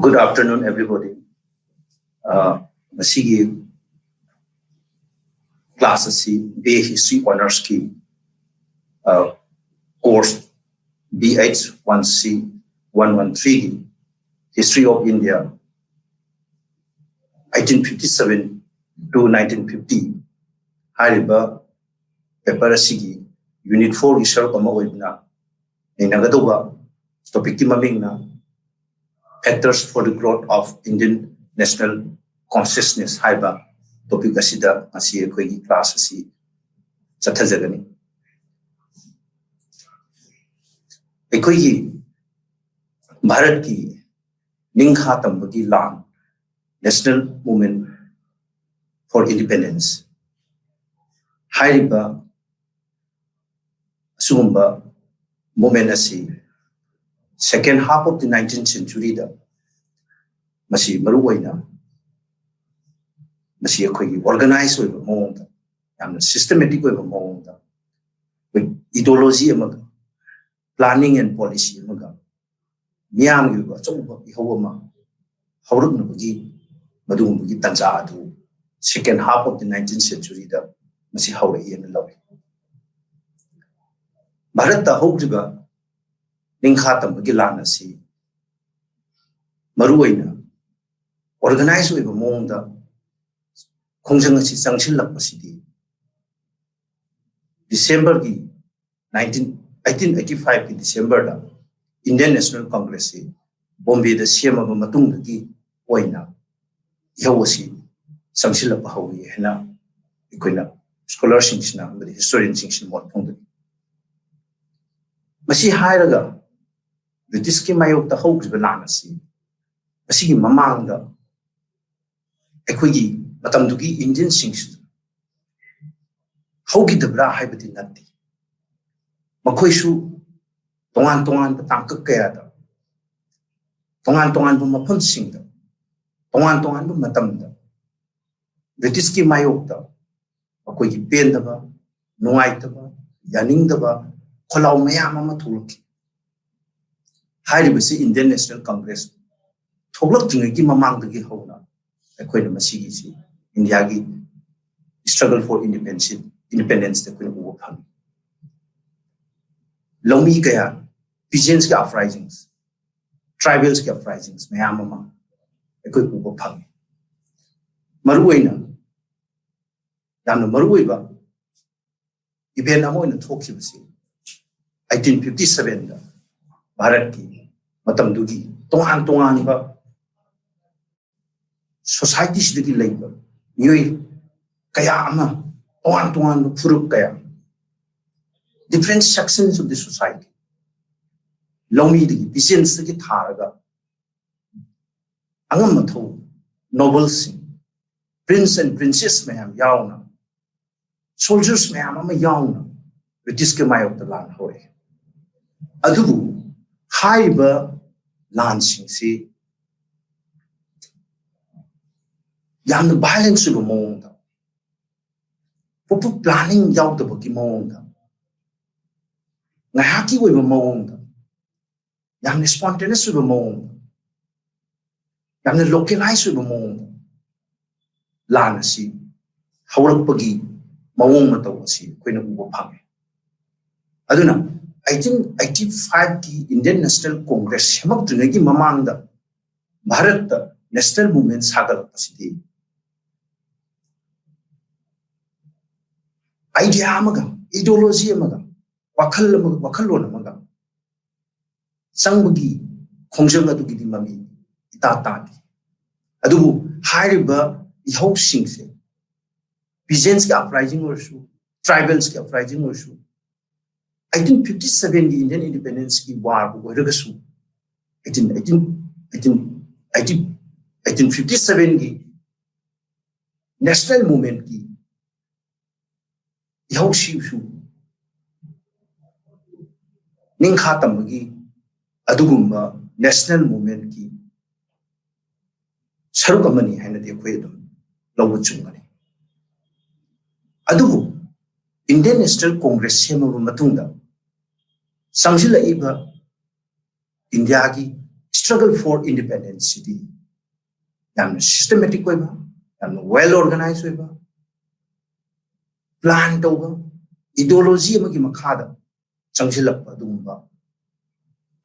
Good afternoon, everybody. Masigi class C B History Honors Key course BH1C 113 History of India 1857 to 1950 Hariba paper Sigi Unit 4 Research Amawibna Ninagadoba topic Timamingna Factors for the Growth of Indian National Consciousness Haiba topic asida asi koi class asi chathajagani ekoi Bharat ki Ningha tambagi lan National Movement for Independence haiba sumba movement asi second half of the 19th century da masi maruwaina masi akhoi organized oiba mong da yamna systematic oiba mong da with ideology amaga planning and policy amaga miyam yuba choba ihawama hawruk na bagi madung bagi tanja adu second half of the 19th century da masi hawra yen law Bharat da hawriba Ningha tambagi lan asi maruwaina organized oiba mong da khongjang asi changsilak pasidi December ki 1885 ki December da Indian National Congress si Bombay da siamaba matung da ki oina yawasi changsilak hawi hena ikoina scholars singna amadi historians singna mo thong da masi hairaga British ki mayok ta hawk lan asi asigi mamang da ekhoi matam du ki Indian sings hawgi dabra haibati natti makhoi su tongan patangkak kaya da tongan bu mafam sing da tongan bu matam da British ki mayok da akhoi ki pen da ba nungai da ba yaning da ba kholau mayam ama thulki Hairibasi Indian National Congress Thoglak Jingi Mamang the Gihona, a queen of Masigi, India struggle for independence, the Queen of Wuhan. Lomi Gaya, Pigeons uprisings, tribals uprisings, Mayamama, a quick Wuhan. Maruena, Yamna Marueva, Ibenamo in the Tokyo, 1857. Bharat ki matam dugi tongan ba society sidagi leiba yoi kaya ama tongan furup kaya different sections of the society lomi digi peasants digi tharaga angam matho nobles prince and princess mayam yauna soldiers mayam ama yauna British ke mayok da lan hoy adubu Haiba lansing si Yam the violence of a mong Pupu planning yaw the boki mong Nahaki with a mong Yam the spontaneous of a mong Yam the localized with a mong Lanasi Hawak Pagi Mawong Matawasi Queen of Upang Aduna 1885 की Indian National Congress हमक दुनिया की ममांग दा भारत दा national movement सागल पसिदी idea मगा ideology मगा वखल मगा संबगी खोंजंग अदुगी दी mummy इता तादी अदुबु हाइरिबा इहौ सिंगसे peasants के uprising वर्षु tribals के uprising वर्षु 1857 की Indian independence की war को रगसु 1857 की national movement की यह शिवशु निंखा तंबगी अदुगुम्बा national movement की सरुकमनी है न देखो ये तो लोग चुनगने अदुगु Indian National Congress से मब मतुंगा संजिला इबा इंडिया की struggle for independence city yamna systematic oiba yamna well organized oiba plan tauba ideology amagi makhada changsilakpa adumba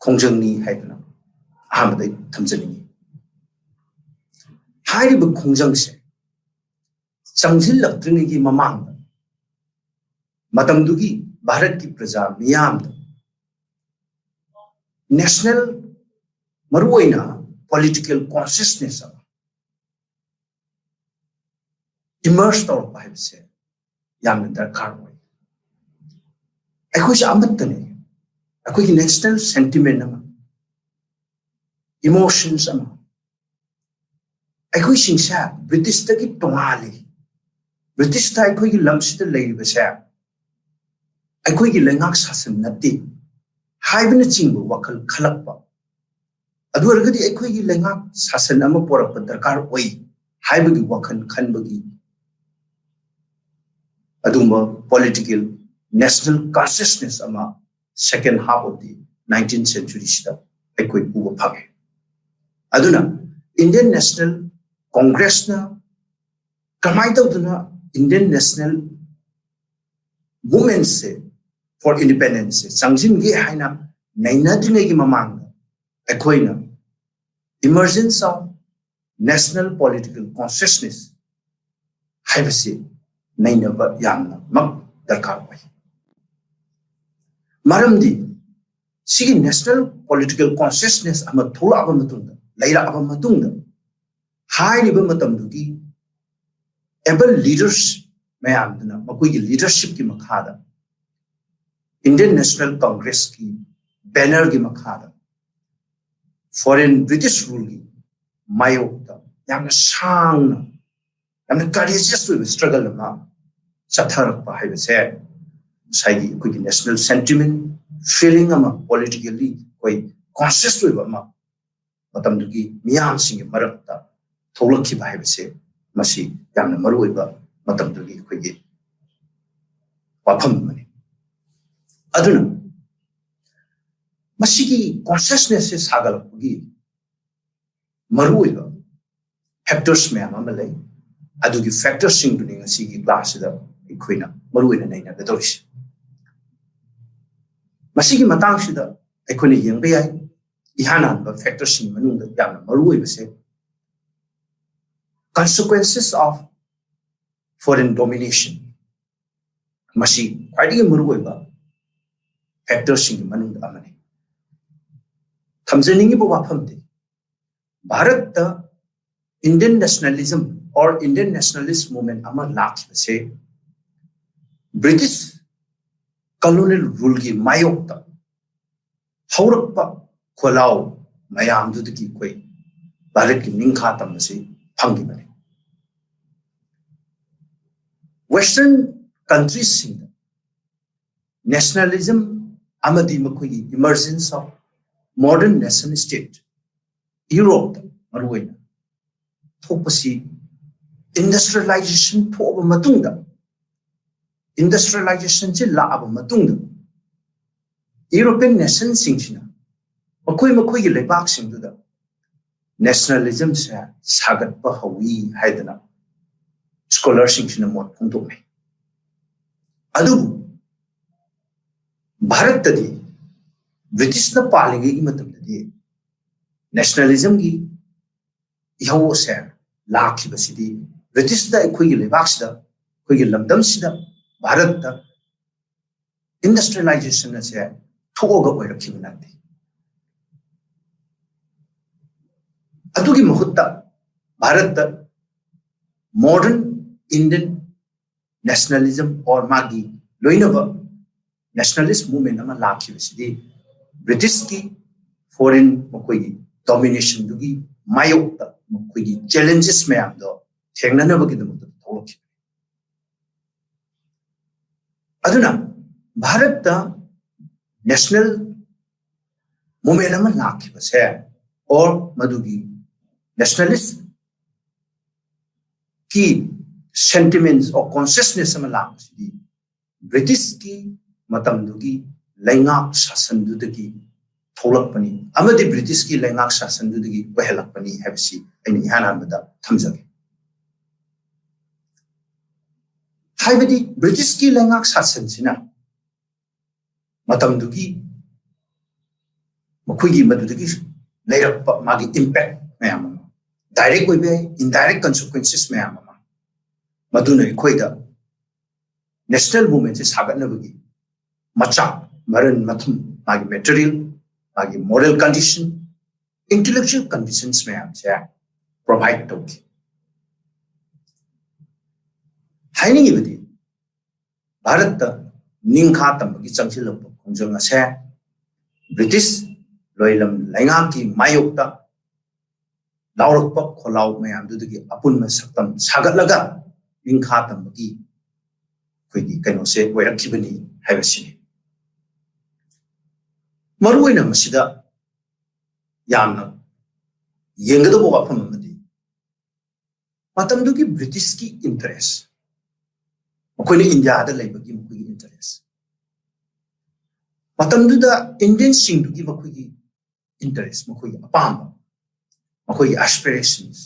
khongjangni haidana ahamdai thamjani hairiba khongjangse changsilaktrigi mamangda matamdugi bharat ki praja miyamda national maruoina political consciousness immerse tawrpa haibse yamna darkar oi akhoi amatane akhoi ki national sentiment ama emotions ama akhoi singsa british ta ki tongale british ta akhoi ki lamsita leiba sa akhoi ki lengak sasan natti haibna chingbu wakal khalakpa adu argadi akhoi ki lengak sasan ama porakpa darkar oi haibagi wakal khanbagi aduma political national consciousness ama second half of the 19th century sida akhoi uba phage aduna Indian National Congress na kamai tawduna Indian National Movement se for independence changjin ge haina naina dringai gi mamang akhoi na emergence of national political consciousness haibase naina ba yamna mak darkar oi maramdi sigi national political consciousness ama thola aba matunda laira aba matunda hairiba matamdugi able leaders mayamduna makoi gi leadership ki makhada Indian National Congress ki banner ki makhada foreign British rule ki mayokta yamna sangna yamna courageous struggle ma chatharakpa haibase saigi koi national sentiment feeling ama politically koi conscious oiba ma matamdugi miyam sing marakta tholakhi ba haibase masi yamna maru oiba matamdugi koi gi wafam mani aduna masigi consciousness se sagalapgi maru oiba factors mayam ama lay adugi factors sing duni ngasigi class da ikoina maru oina naina gadoris masigi matang sida aikone yengbe yai ihana ba factors sing manung da yamna maru oiba se consequences of foreign domination masi kwaidi maru oiba factors sing manung da amane thamjaningi bo wafamde bharat da Indian nationalism or Indian nationalist movement ama lakhi se British colonial rule ki mayokta haurakpa kholau mayam du ki koi bharat ki ningkha tam se phangi bane western countries sing nationalism amadi makoi emergence of modern nation state Europe maruina thopasi industrialization thoba matungda industrialization che laaba matungda European nation singchina makoi gi lebak singduda nationalism se sagat pa hawi haidana scholar singchina mot phungdome adu bharat tadi British na palingi gi matamdadi nationalism gi ihaw se lakhi basidi British da khoi gi lebak sida khoi gi lamdam sida bharat da industrialization na se thoga oirakhi banati adugi mahutta bharat da modern Indian nationalism or magi loinaba nationalist movement ama lakhi basidi British ki foreign makoi domination dugi mayokta makoi challenges mayam do thengnana bagi dum tholokhi aduna bharat da national movement ama lakhi base or madugi nationalist ki sentiments or consciousness ama lakhi British ki matam dugi laingak sasan du dagi थोलकपनी अमदि British की लैंगाक शासन दुदगी वहलकपनी हैबसी अइनि इहान हानबदा थमजगे हाइबदी British की लैंगाक शासन सिना मतमदुगी मखुगी मदुदगी लेरप मागी इंपैक्ट मैम डायरेक्ट ओइबे इनडायरेक्ट consequences मैम मदुना इखोइदा नेशनल मूवमेंट से सागतनबगी मचा मरन मथम मागी मटेरियल मागी moral condition intellectual conditions ma'am से प्रोवाइड तौकी हाइनिंगिबदी भारत निंखा तंबगी चंगसिलप खोंजंग असे ब्रिटिश लोइलम लैंगा की मायोक्ता लाउरप खोलाउ मैम दुदगी अपुन सक्तम सागतलगा निंखा तंबगी कोइगी कैनो से वैरखिबनी हाइबसिनी मरुइना मसिदा यामना येंगदबो वाफम अमदी मतमदुगी ब्रिटिश की इंटरेस्ट मखोइने इंडिया दा लेबगी मखोइगी इंटरेस्ट मतमदुदा इंडियन सिंगदुगी मखोइगी इंटरेस्ट मखोइगी अपाम मखोइगी एस्पिरेशंस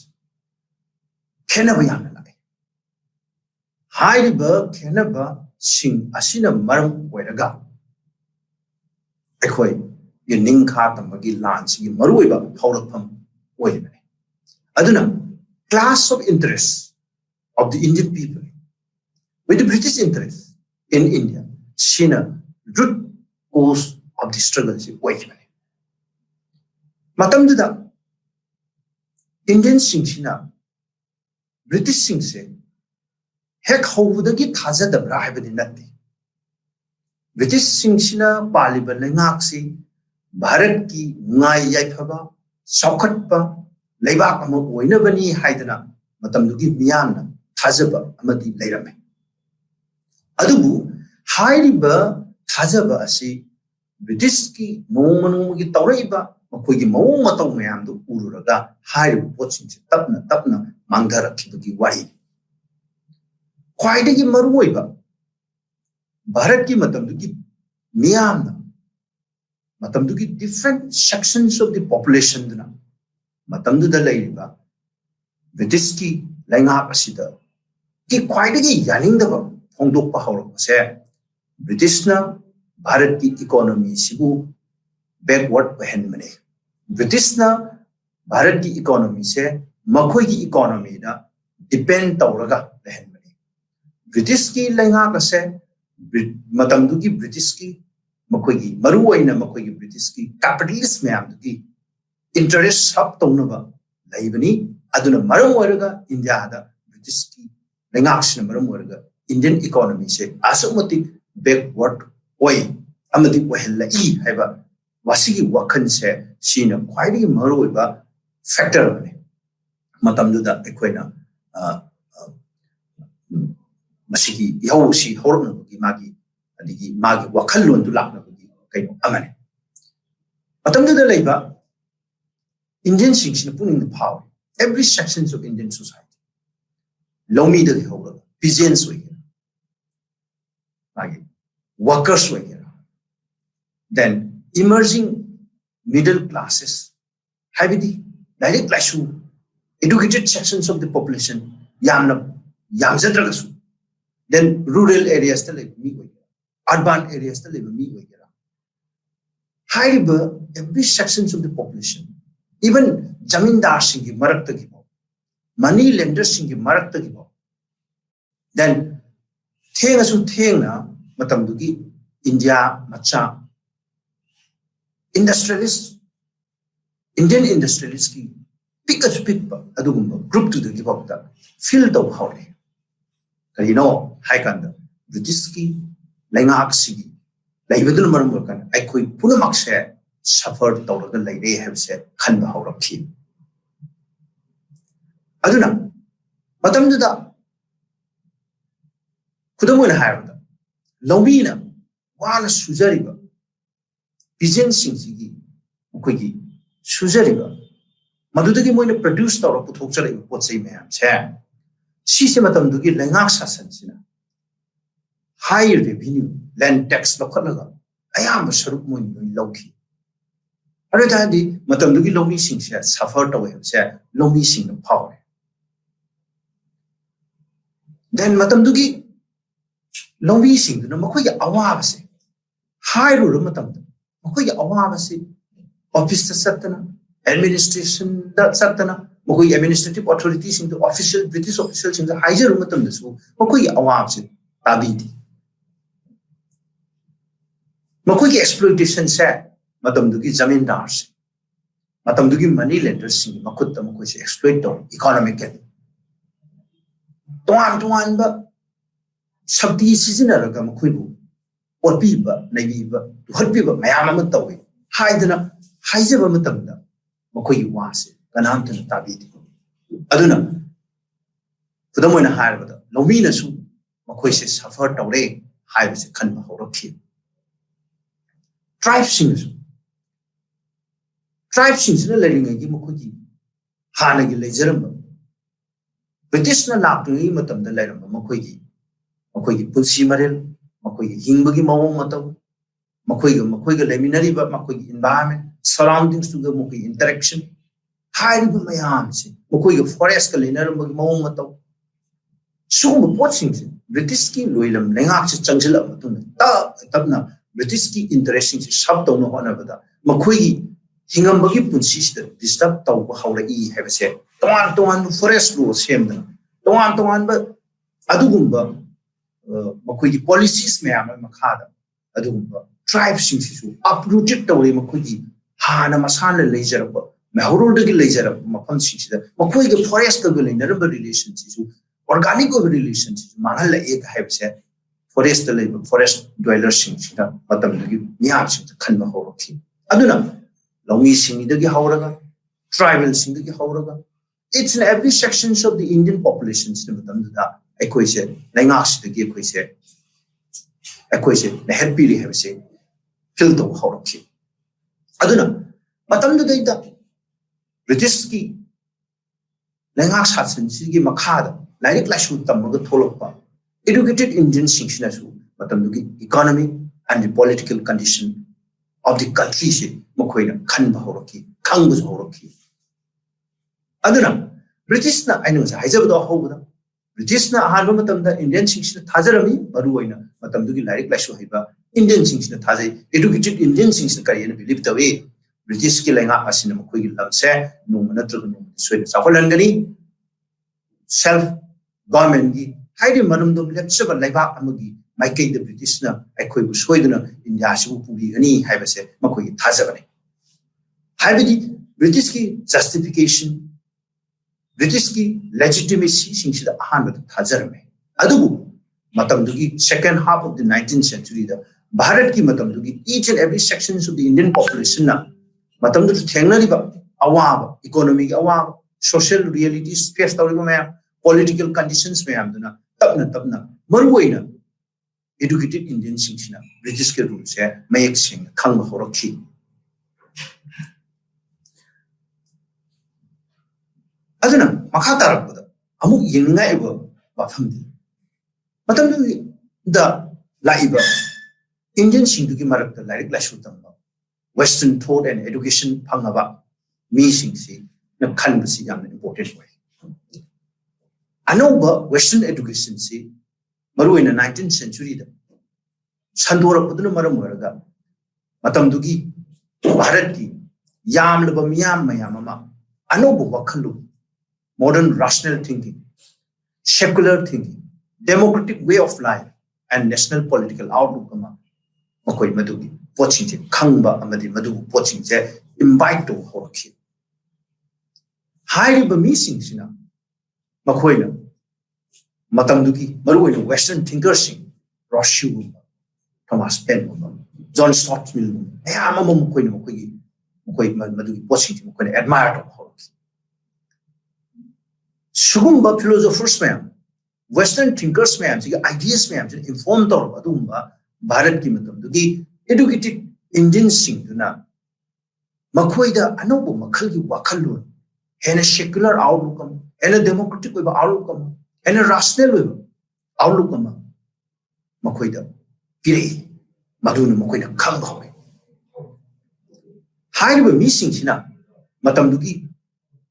खेनब यामना लाए हाइरिबा खेनब सिंग असिना मरम ओइरगा अखोइ ये निंखा तंबगी लांसगी मरुइबा हौरफम ओइबने अदुना class of interest of the Indian people with the British interest in India, China root cause of the struggle is wage. Matam da Indian sing China British sing se hek howudagi thaja da brahibadi natti British sing China paliba lengaksi Bharat ki ngai yaifaba saukhatpa leibak ama oinabani haidana matam dugi miyamna thajaba amadi leirame अदुबु हाइरिबा थाजबा असि British की नोमनु की तौरइबा मखोइगी मौ मतौ मयाम दु उरुरगा हाइरिबु poaching से तपना मांगधरखिबगी वारी ख्वाइदगी मरुइबा भारत की मतमदुगी मियाम मतमदुगी different sections of the population दुना मतमदुदा लेरिबा ब्रिटिश की लैंगा असिदा की ख्वाइदगी यानिंगदबा फोंदोकपा हौरपसे ब्रिटिशना भारत की इकोनॉमी सिबु बैकवर्ड पहनबने ब्रिटिशना भारत की इकोनॉमी से मखोई की इकोनॉमी ना डिपेंड तौरगा पहनबने ब्रिटिश की लैंगा कसे मतमदु की ब्रिटिश की मखोई की मरुओइना मखोई की ब्रिटिश की कैपिटलिस्ट मैम की इंटरेस्ट सब तौनबा लैबनी अदुना मरम ओरगा इंडिया दा ब्रिटिश की लैंगाक्सना मरम ओरगा Indian economy से असमतिक backward ओइ अमदि वहलई हैबा वासिगी वखन से सीना ख्वाइदगी मरुइबा फैक्टर बने मतमदुदा एखोइना मसिगी यौसी हौरनबगी मागी वखल लोन दु लाखनबगी कैनो अमने मतमदुदा लेबा Indian सिंगसिना पुनिंग power every sections of Indian society लोमी दगी हौरगा peasants ओइ workers were here. Then emerging middle classes, having direct laishu, educated sections of the population, yamzadragasu. Then rural areas to live me, urban areas to live me. High every sections of the population, even zamindar singi maraktagi, money lenders singi maraktagi. Then Thena Matamdugi, India, Macha, industrialists, Indian industrialists ki pick a group to the give up the field of howdy. You know, Haikanda, Britiski, Langaxi, Laibadul Murmukan, I could Punamaxe suffered out of the lady have said, Kanda Howraki. Aduna, Matamduda. Kudamoina haibda lawina wala sujariba pigeon singigi mukhoigi sujariba madudagi moina produce tawra puthokchara potsai mayam che sise matamdugi lengak sasan sina high revenue land tax lokhalaga ayam saruk moin lawki अरे तादी मतम दुगी loamy सिंग से सफर तो है से loamy सिंग न power then मतम दुगी loamy सिंग न मखोई अवाब से हाई रो मतम मखोई अवाब से ऑफिस सत्तना एडमिनिस्ट्रेशन सत्तना मखोई एडमिनिस्ट्रेटिव अथॉरिटी सिंग तो ऑफिशियल ब्रिटिश ऑफिशियल सिंग हाइजर मतम दसु मखोई अवाब से ताबी थी मखोई की एक्सप्लॉइटेशन से मतम दुगी जमींदार से मतम दुगी मनी लेंडर सिंग मखुत मखोई से एक्सप्लॉइट तो इकोनॉमिक तोान बा शक्ति सिजनरगा मखोइबु ओरपीबा नैबीबा हरपीबा मयाम अमा तौवे हाइदना हाइजबा मतमदा मखोइगी वासे कनामतन ताबीदि अदुना खुदमोइना हारबदा लौमीनसु मखोइसे सफर तौरे हाइबसे खनबा हौरखि ट्राइब सिंगसिना लेरिंगगी मखोइगी हानगी लेजरम ब्रिटिश ना लाक्तुगी मतमदा लेरम मखोइगी मखोइगी पुंसी मरेल मखोइगी हिंगबगी मवोंग मतौ मखोइगा लेमिनरिबा मखोइगी एनवायरनमेंट सराउंडिंग्स टू द मखोइगी इंटरेक्शन हाइरिबा मयाम से मखोइगा फॉरेस्ट का लेनरबगी मवोंग मतौ सुगुम पोचिंग से ब्रिटिश की लोइलम लेंगाक से चंगजिल मतुंग तबना ब्रिटिश की इंटरेस्टिंग से सब तौनो होनबदा मखोइगी हिंगमबगी पुंसी से डिस्टर्ब तौबा हौरई हैबसे तोान फॉरेस्ट लो सेमदना तोान बा अदुगुंबा मखोइगी पॉलिसीज मैम मखादा अदुगुंबा ट्राइब सिंगसिसु अपरूटेड तौरे मखोइगी हाना मसान लेजरब महौरोदगी लेजरब मफम सिंगसिदा मखोइगी फॉरेस्ट का लेनरब रिलेशन सिसु ऑर्गेनिक रिलेशन सिसु मानहल एक हैबसे फॉरेस्ट लेब फॉरेस्ट ड्वेलर सिंगसिदा मतमदगी मियाम सिंग खनबा हौरखि अदुना लौंगी सिंगदगी हौरगा ट्राइबल सिंगदगी हौरगा each and every sections of the Indian population in the equation, Langas the equation, the head piri have say, Filto Horoki. Aduna, Matam the data British ski Langas Hudson, Sigi Makada, like Lashu Tamaga Tolopa, educated Indian Singshinasu, Matam economy and the political condition of the country, Mokoina, Kanba Horoki, Kangus Horoki. अदुना British ना आइनो हाइजबदो हौबदा British ना हारबा मतमदा Indian सिंगसिना थाजरमी बरुवैना मतमदुगी लाइक लाइसु हाइबा इंडियन सिंगसिना थाजै एडुकेटेड इंडियन सिंगसिना करियन बिलीव तवे ब्रिटिश की लेंगा आसिना मखोइगी लमसे नोम नत्रग नोम सोइन साफलनगनी सेल्फ गवर्नमेंट की हाइदि मरमदो लेप्सबा लाइबा अमगी माइकै द ब्रिटिश ना अखोइबु सोइदना इंडिया सिबु पुबिगनी हाइबसे मखोइगी थाजबने हाइबदि ब्रिटिश की जस्टिफिकेशन British की legitimacy सिंगसिदा अहानबद थाजरमे अदुबु मतमदुगी second half of the 19th century दा भारत की मतमदुगी each and every sections of the Indian population ना मतमदु थेंगनरिबा अवाब economic अवाब social realities face तौरिबा मया political conditions मया दुना तबना मरुवैना educated Indian सिंगसिना British के रूल से मयक सिंग खंग होरखि अदुना मखा तारबदा अमुक यिंगाइबो बाफमदि मतमदु द लाइबा इंडियन सिंगदुगी मरकता लाइक लाइसु तंबा वेस्टर्न थॉट एंड एजुकेशन फंगबा मी सिंगसि न खनबसि याम इंपोर्टेंट वे अनोबा वेस्टर्न एजुकेशन सि मरुइना 19th century दा संदोरपदुन मरम वरगा मतमदुगी भारत की यामलबा मियाम मयाममा अनोबा वखलु modern rational thinking, secular thinking, democratic way of life, and national political outlook. Makoi madugi watching je khangba amadi madu watching je invite to horki. Highly bemising sina makoina matamduki maruina Western thinkers sing Rousseau, Thomas Paine, John Stuart Mill. Aya mama makoina makoi madugi watching je makoina admire to horki. Sugumba philosophers में Western thinkers में जी ideas में जी inform तौर पर दूँगा भारत की मतलब दूँगी educated Indian सिंग दूना मखोइदा अनोबो मखल की वखलून है न secular outlook हम है न democratic way outlook हम है न rational way outlook हम मखोइदा पिरे मधुन मखोइदा खंग होगे हाइब मीसिंगसिना मतमदुगी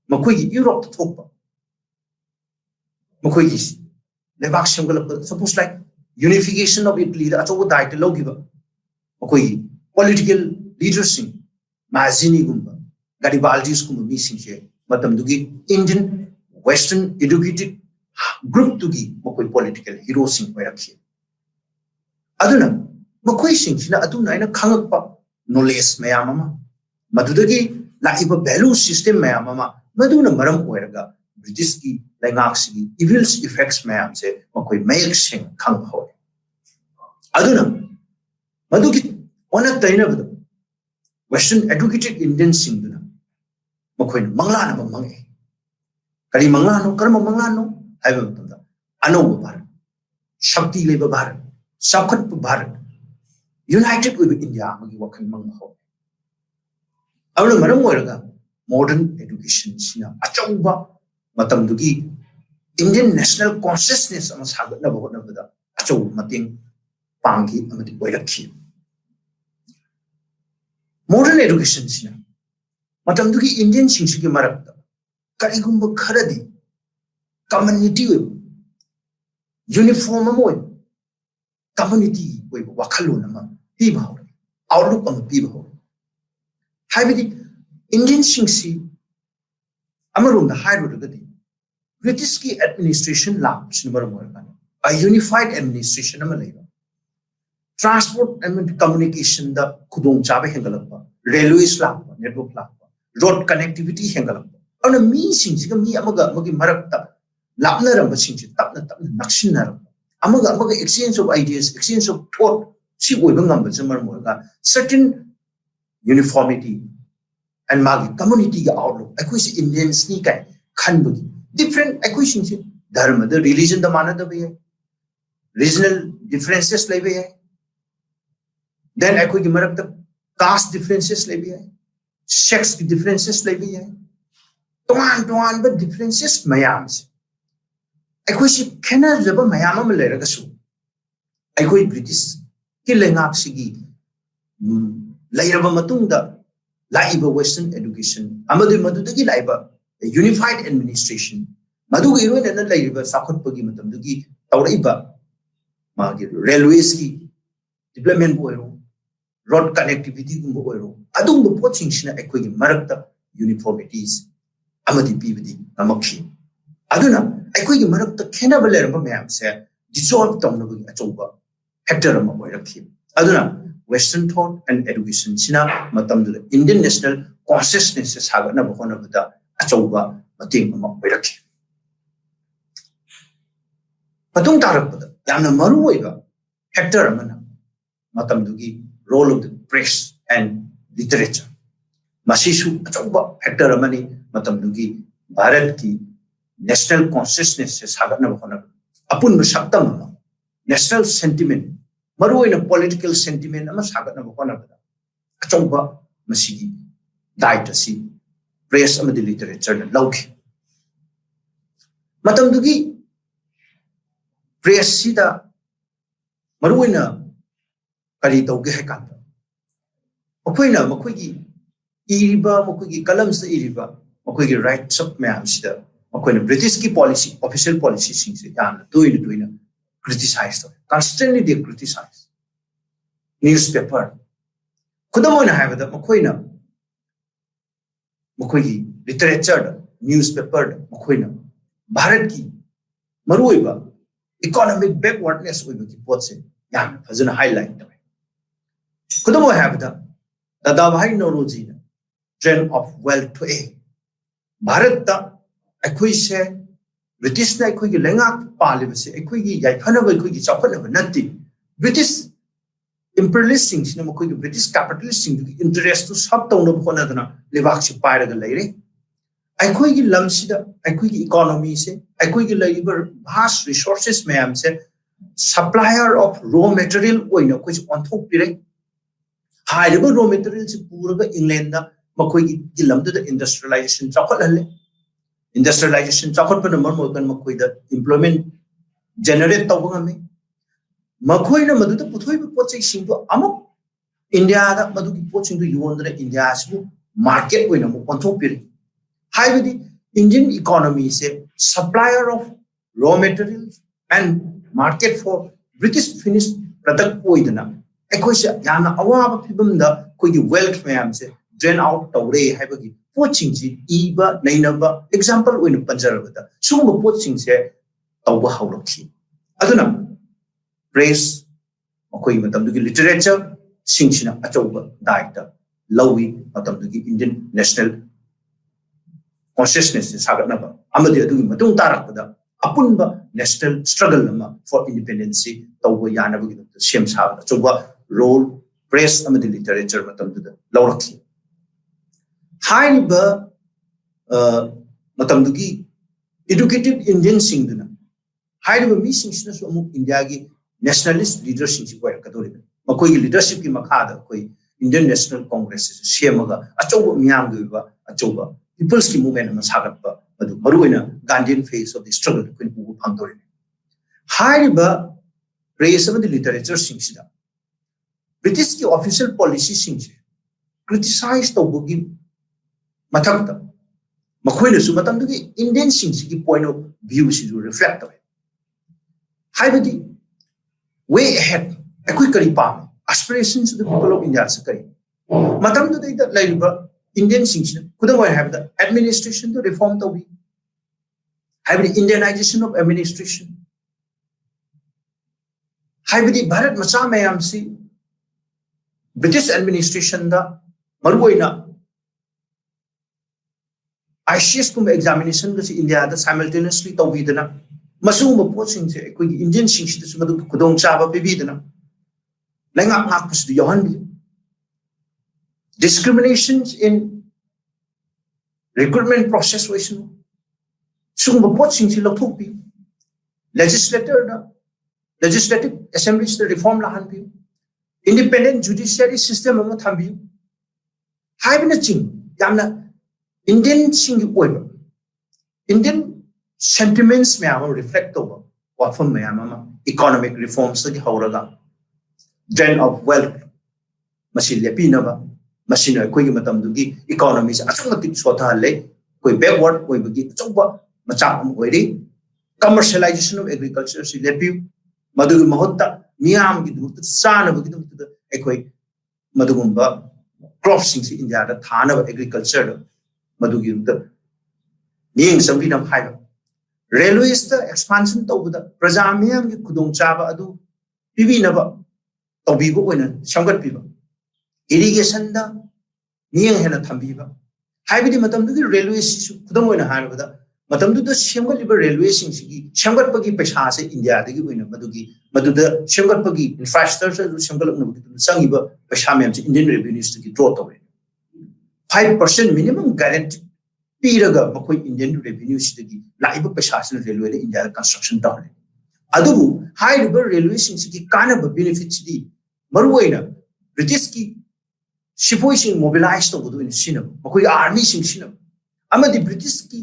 मखोगी यूरोप थोप मखोगी लेबाक सेमगलप suppose like unification of Italy द अचो दायित्व लौगिबा मखोगी पॉलिटिकल लीडरशिप माजिनी गुम्बा गारिबाल्डीस गुम्बा मीसिंगसे मतमदुगी इंडियन वेस्टर्न एडुकेटेड ग्रुप तुगी मखोई पॉलिटिकल हीरोसिंग ओइरखि अदुना मखोई सिंगसिना अदुना आइना खंगकपा नॉलेज मयाम अमा मदुदगी लाइबा वैल्यू सिस्टम मयाम अमा मदुना मरम ओइरगा ब्रिटिश की लैंगाक्सिगी इविल्स इफेक्ट्स मयाम से मखोई मयक सिंग खंग हो अदुना मदुगी ओना तैनबद वेस्टर्न एडुकेटेड इंडियन सिंगदुना मखोई मंगलाना मंगे करी मंगलानो कर्म मंगलानो हाइबा मतदा अनौब भारत शक्ति लेबा भारत साखत भारत यूनाइटेड विद इंडिया मगी वखन मंग हो अबन मरम ओइरगा मॉडर्न एजुकेशन सिना अचौबा मतमदुगी इंडियन नेशनल कॉन्शियसनेस अमा सागत नबो नबदा अचौ मतेंग पांगी अमदि ओइरखि मॉडर्न एजुकेशन सिना मतमदुगी इंडियन सिंगसिगी मरकता करिगुंबा खरदी कम्युनिटी यूनिफॉर्म अमोय कम्युनिटी वखलोन पीब हो आउटलुक पीब हो इंडियन सिंगसी ब्रिटिश की एडमिनिस्ट्रेशन लाभ unified administration transport and communication खुदों चाबे हेंगलप रेलवेज लाभ नेटवर्क लाभ रोड कनेक्टिविटी हेंगलप और मी सिंगसिगा मी अमगा मगी मरकता लापनरम सिंगसि तपना तपना नक्सिनरम अमगा अमगा exchange of ideas exchange of thought सी ओइबा ngam बजमर मोगा सर्टेन यूनिफॉर्मिटी एंड मागी कम्युनिटी का आउटलुक अखोइस इंडियंस नि काय खनबगी डिफरेंट अखोइस सिंगसि धर्म द रिलीजन द मानदबे है रीजनल डिफरेंसेस लेबे है देन अखोइ की मरक कास्ट डिफरेंसेस लेबे है सेक्स की डिफरेंसेस लेबे है तोान तोान ब डिफरेंसेस मयाम से अखोइसि खेनजब मयाम अम लेरगसु अखोइ ब्रिटिश की लेंगाक्सिगी लेरब मतुंगदा लाइबा वेस्टर्न एजुकेशन अमदि मदुदगी लाइबा यूनिफाइड एडमिनिस्ट्रेशन मदुगी इरोनना लेरब साखतपगी मतमदुगी तौरइबा मागी रेलवेज की डेवलपमेंट बोइरो रोड कनेक्टिविटी गुंबो ओइरो अदुंब पोचिंगसिना अखोइगी मरकता यूनिफॉर्मिटीज अमदि पीबदी अमखि अदुना अखोइगी मरकता खेनब लेरब मयाम से डिसॉल्व तौनबगी अचौबा फैक्टर अमा ओइरखि अदुना वेस्टर्न थॉट एंड एजुकेशन सिना मतमदुदा इंडियन नेशनल कॉन्शियसनेस से सागना बखोनबदा अचौबा मतेंग अमा ओइरखि पतुंग तारकपदा यामना मरु ओइबा फैक्टर अमना मतमदुगी role of the press and literature मसीसु अचौबा फैक्टर अमनी मतमदुगी भारत की नेशनल कॉन्शियसनेस से सागना बखोनब अपुन सप्तम नेशनल सेंटिमेंट मरुओइना पॉलिटिकल सेंटिमेंट अमा सागना बखोनबदा अचौबा मसीगी दायित्व सी प्रेस अमदि लिटरेचर न लौखि मतमदुगी प्रेस सिदा मरुओइना करी तौगे है कांदा मखोइना मखोइगी इरिबा मखोइगी कलम से इरिबा मखोइगी राइट्स ऑफ मैम सिदा मखोइना ब्रिटिश की पॉलिसी ऑफिशियल पॉलिसी सिंग से याना तोइना criticize them. Constantly they criticize. Newspaper. Kudamoina have the Makoina. Makoigi, literature, newspaper, Makoina. Bharat ki, Maruiba, economic backwardness with the pots in Yan, as in a highlight. Kudamo have the Davai Norozina, trend of wealth to A. Bharat, Aquise. British ने अखोई लेंगा पालिबसे अखोई याइफनब अखोई चाफनब नति British imperialist सिंग ने मखोई British capitalist सिंग की interest तो सब तौनब होनदना लेबाक से पायरग लेरे अखोई की लमसिदा अखोई की इकोनॉमी से अखोई की लेबर भास्ट रिसोर्सेस मैम से सप्लायर ऑफ रॉ मटेरियल ओइना कोइ ऑनथोक पिरे हाइबो रॉ मटेरियल से पूरा इंग्लैंड दा मखोई की लमदुदा इंडस्ट्रियलाइजेशन चाखलहले इंडस्ट्रियलाइजेशन चाखटपन मरमोगन मखोइदा एम्प्लॉयमेंट जनरेट तौबंगमे मखोइना मदुदा पुथोइबो पोचै सिंगो अमुक इंडिया दा मदुगी पोचिंगो योंदना India सिबु market oina mo onthopiri haibadi Indian economy se supplier of raw materials and market for British finished product oidana ekhoise yana awaba phibamda koigi wealth mayam se drain out tawre haibagi poching ji iba nainaba example oina panjarabada sumba poching se tawba hawrakhi aduna press makoi matamdugi literature singchina achauba daita lawi matamdugi Indian national consciousness sagatnaba amadi adugi matung tarakpada apunba national struggle nama for independence tawba yanabagi sem saga achauba role press amadi literature matamduda lawrakhi haiba matamdugi educated Indian singduna haiba mi singchina su amuk India gi nationalist leadership si koy kadori makoi leadership ki makhada koi Indian National Congress semaga achauba miyam gi ba achauba people's ki movement ma sagatpa adu maruina Gandhian phase of the struggle ko bu phangdori haiba praise of the literature singchida British ki official policy singchi criticize tawbugi mathakta makoina su matamdugi Indian singchi ki point of view si reflect tawe haibadi way ahead ekoi kari pam aspirations of the people of India sakari matamdu da laiba Indian singchina kudang way have the administration to reform tawi haibadi Indianization of administration haibadi Bharat macha mayam si British administration da maruina ICS kum examination ga si India da simultaneously tawidana masuma poching se ekoi Indian singchida sumadu kudong chaba bibidana lengak ngak pusu yohan bi discriminations in recruitment process waisnu sumba poching si lathok bi legislative assemblies the reform la han bi independent judiciary system ama thambi haibna ching yamna Indian singi oiba Indian sentiments me ama reflect over what from me ama economic reforms the hauraga drain of wealth machine lepinaba machine koi gi matam dugi economy sa asamatik sotha le koi backward koi bagi choba macham oiri commercialization of agriculture si lepi madugi mahotta niyam gi du sana bagi du ekoi madugumba crops sing si India da thana agriculture madugi du ning sambi nam haiba railways the expansion tawda prajamiyam gi khudong chaba adu pibi naba tawbigo oina samgat piba irrigation da niyang hena thambiba haibidi matam du railway si khudong oina harabada matam du semgat liba railway sing si semgat pagi paisa se India dagi oina maduda semgat pagi infrastructure du semgat na bu sangiba paisa mem Indian revenues ki draw tawe 5% minimum guarantee piraga makoi Indian revenue sidagi laiba paisa sin railway le India construction down adubu high river railway sing si kana benefits di maruina British ki sipoi sing mobilize to budu in sinam makoi army sing sinam amadi British ki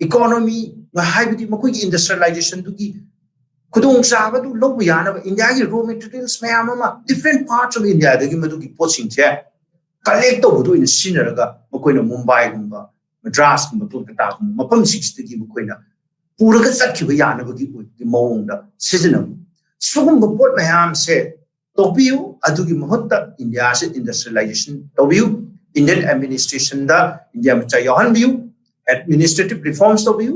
economy ma haibidi makoi industrialization du ki khudong chaba du lobu yana India ki raw materials mayam ama different parts of India dagi madu ki poching che collect to budu in sinaraga makoi na Mumbai gumba Madras gumba Kolkata gumba mapam sixty makoi na puraga sakhiba yana bagi mawong da seasonal sugumba pot mayam se topiu adugi mahotta India se industrialization topiu Indian administration da India macha yohan view administrative reforms topiu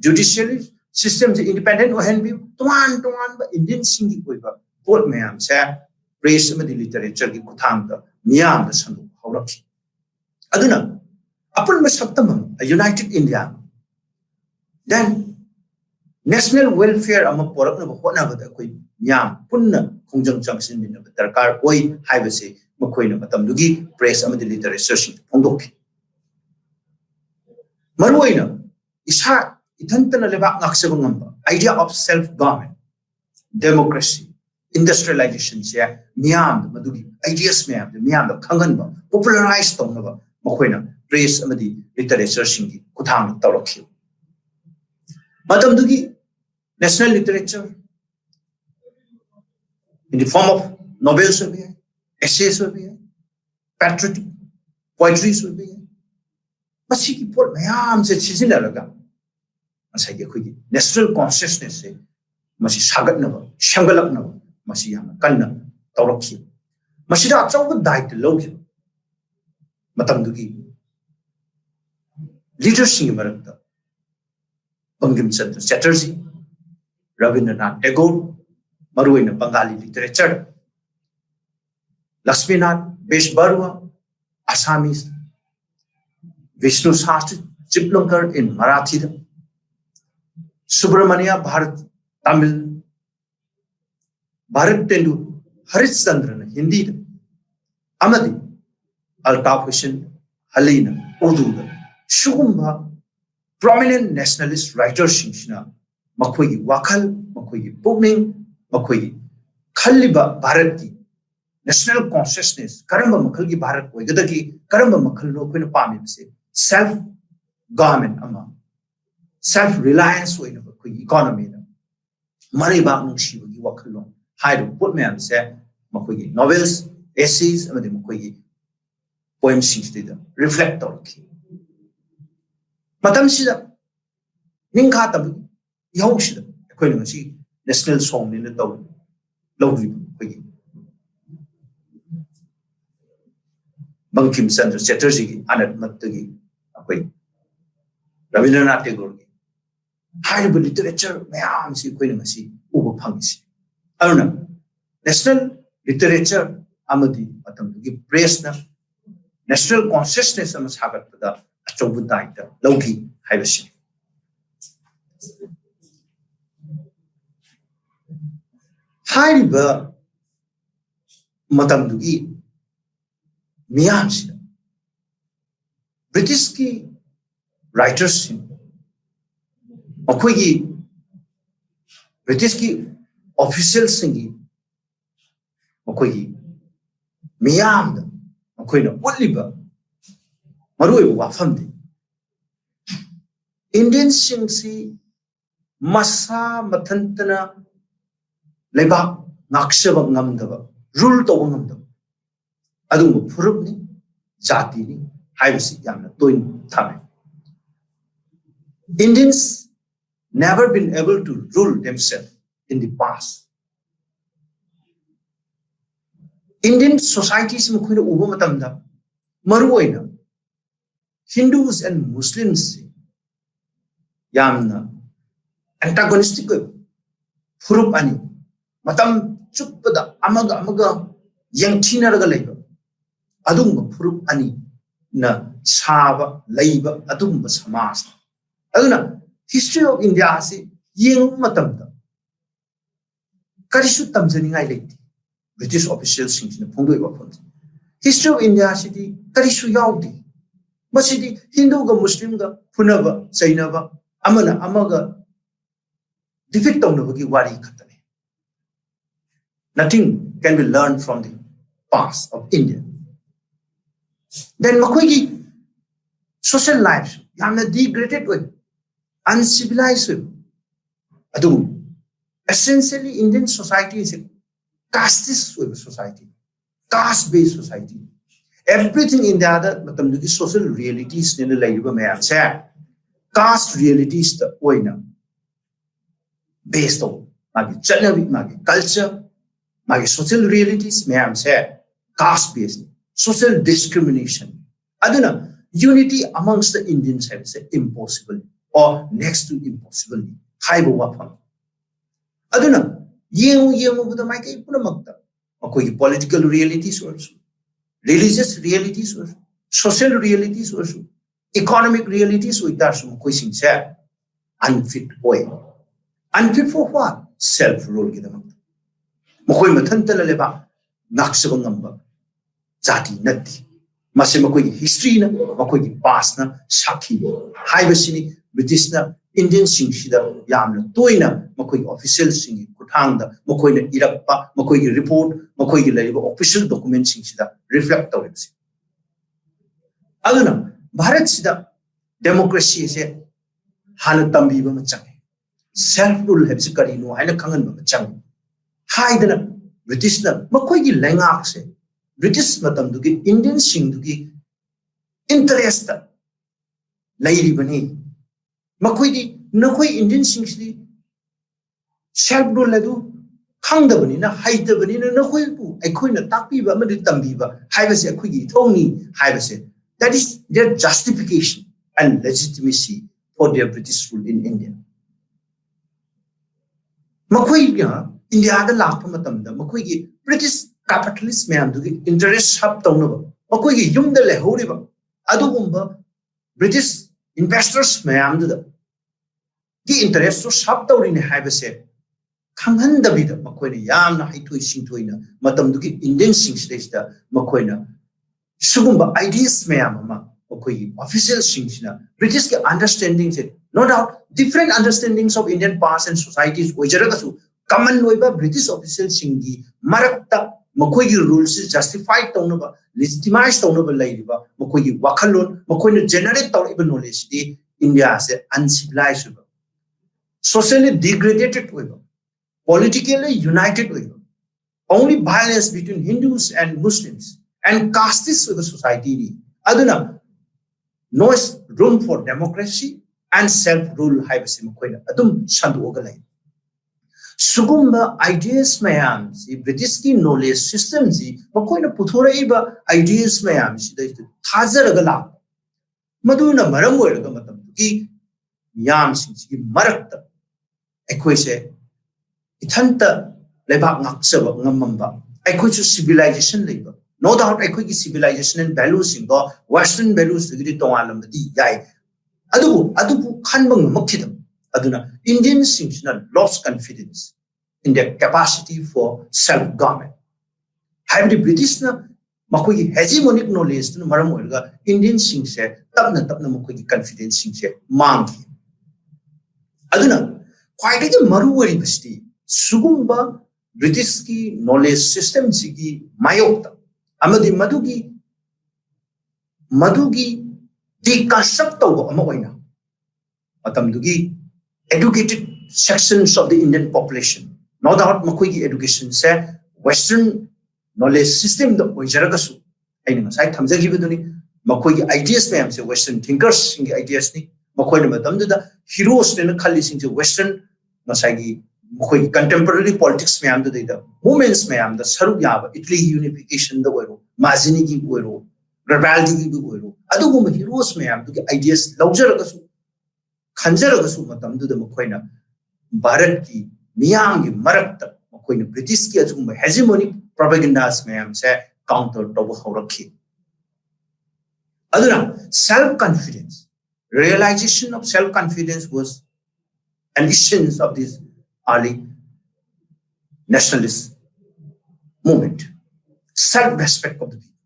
judiciary systems independent ohan view tuan ba Indian singi koiba pot mayam se press amadi literature gi kuthang da miyam da sandu haurakhi aduna upon masaptamam a united India then national welfare ama porak na hona bada koi yam punna khongjang changsin bin na darkar oi haibase makoi na matam dugi press ama the literature sing phongdok maruina isa ithantana leba ngaksabang ngamba idea of self government democracy industrialization se miyam madugi ideas miyam da khangan ba popularize tong ba makoi na press ama the literature sing ki kuthang tawrakhi matam dugi national literature in the form of novels, essays, patriotic poetry suibi masi ki pot mayam se chizina laga asai ge khoi national consciousness se masi sagat na ba shangalak na masi yam kanna tawrakhi masi da chaw dait logi matam dugi leadership marakta Bankim Chandra Chatterjee Rabindranath Tagore maruina Bengali literature Lakshminath Beshbarua Assamese Vishnu Shastri Chiplankar in Marathi Subramania Bharat Tamil Bharat Tendu Harishchandra Hindi Amadi Altaf Hussain Halina Urdu Shugumba prominent nationalist writers singna makhoi wakal makhoi pugning makhoi khaliba bharat ki national consciousness karamba makhal ki bharat oigadagi karamba makhal no koina pami se self government ama self reliance oina koi economy na mari ba nung shiba gi wakal no hairu put me am se makhoi novels essays amade makhoi poems singda reflect torki matam sida ningkha tabu yaw sida koi na si national song ni na taw lawri koi Bankim Chandra Chatterjee ki anat matgi koi Rabindranath Tagore ki high literature mayam si koi na si uba phang si aruna national literature amadi matam gi press na national consciousness am sagat da Chobutaita, Logi, Hibation. Haiba Matamdugi Miamsi British ki writers Okwigi British ki officials singi Okwigi Miam Okwina Uliba Marui wafamdi Indian singsi masa matantana leba nakshaba ngamdaba rule to ngamdaba adu phurubni jati ni haibsi yamna toin thame Indians never been able to rule themselves in the past Indian societies mukhoina uba matamda maruoina Hindus and Muslims yamna antagonistic furup ani matam chuppada amaga yangthina raga leiba adumba furup ani na saba leiba adumba samas aduna history of India se yeng matamda karisu tamjani ngai leiti British officials singna phongdoi ba phon history of India city karisu yaudi Masidi Hindu ga Muslim ga Punaba, Chainaba, Amana, Amaga, defeat on the Wari Katane. Nothing can be learned from the past of India. Then Makwigi social lives, Yamna degraded way, uncivilized way. Adu essentially Indian society is a casteist society, caste-based society. Everything in the other social realities in the life of man caste realities the oina based on magi culture magi social realities man caste based social discrimination aduna unity amongst the Indians have said impossible or next to impossible haibo wafam aduna yengu buda mai kai puna makta akoi political realities also religious realities or social realities or economic realities with that some question say unfit boy unfit for what self rule gidam mokoi mathantala leba naksabang ngamba jati natti mase mokoi history na mokoi past na sakhi haibasini British na Indian singshida yamna toina mokoi official singi kuthangda mokoi na irakpa mokoi report mokoi laiba official documents singshida reflect tawrisi aduna bharat sida democracy se hana tambiba machang self rule habsi kari no haina khangan machang haidana British na mokoi gi lengak se British matam dugi Indian sing dugi interest lairi bani makoi di nakoi Indian singsi self rule adu khang da bani na hai da bani na nakoi bu akoi na takpi ba ma di tambi ba hai ba se akoi gi thongni hai ba se that is their justification and legitimacy for their British rule in India makoi ga India da la pa matam da makoi gi British capitalist mayam du gi interest hab tawna ba makoi gi yum da le hori ba adu gumba British investors mayam da ki interest so sab tawri ne hai ba se khanghan da bi da makoi ne yam na hai thoi sing thoi na matam du gi Indian sing stage da makoi na sugumba ideas mayam ma makoi gi official sing na British ke understanding se no doubt different understandings of Indian past and societies ojara ka su common loiba British official singi marakta makoi gi rules justified tawna ba legitimize tawna ba laiba makoi gi wakhalon makoi ne generate tawriba knowledge di India se uncivilized ba socially degraded ba politically united ba only violence between Hindus and Muslims and castes with the society ni aduna no room for democracy and self rule haibase makoi na adum sanduoga lai sugumba ideas mayam si British ki knowledge system si makoi na puthora iba ideas mayam si dai thazaraga la maduna maram oiraga matam ki yam sing si marakta ekoi se ithanta lebak ngaksaba ngamamba ekoi chu civilization leiba no doubt ekoi ki civilization and values sing go western values gi tongalam di yai adu khanbang makhidam aduna Indian sings lost confidence in their capacity for self-government. However, British na makoi hegemonic knowledge na maram oirga Indian sings se tapna makoi confidence sings se mangi. Aduna khwaidagi maru ori basti sugumba British ki knowledge system sigi mayokta amadi madugi deconstruct tawba ama oina matamdugi educated sections of the Indian population. No doubt makoi ki education se Western knowledge system da oijaragasu aina ngasai thamjagi biduni makoi ki ideas mayam se Western thinkers sing ideas ni makoi na matam da heroes ne khali sing se Western ngasai gi makoi contemporary politics mayam da movements mayam da saru yaba Italy unification da oiro Mazzini gi oiro Garibaldi gi oiro adu gum heroes mayam da ideas laujaragasu khanjaragasu matam da makoi na Bharat ki miyam ki marakta makoi na British ki ajum hegemonic propagandas mayam se counter toba haurakhi aduna self confidence realization of self confidence was an essence of this early nationalist movement self respect of the people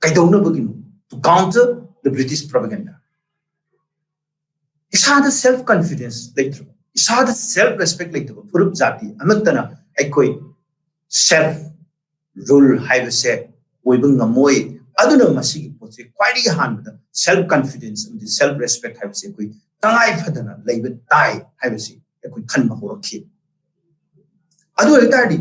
kaidona baginu to counter the British propaganda isada self confidence later isada self respect later purup jati amatana aikoi self rule haibase oibung ngamoi aduna masigi poche kwaidi hanbada self confidence and self respect haibase koi tangai phadana leiba tai haibase koi khanma horakhi adu etadi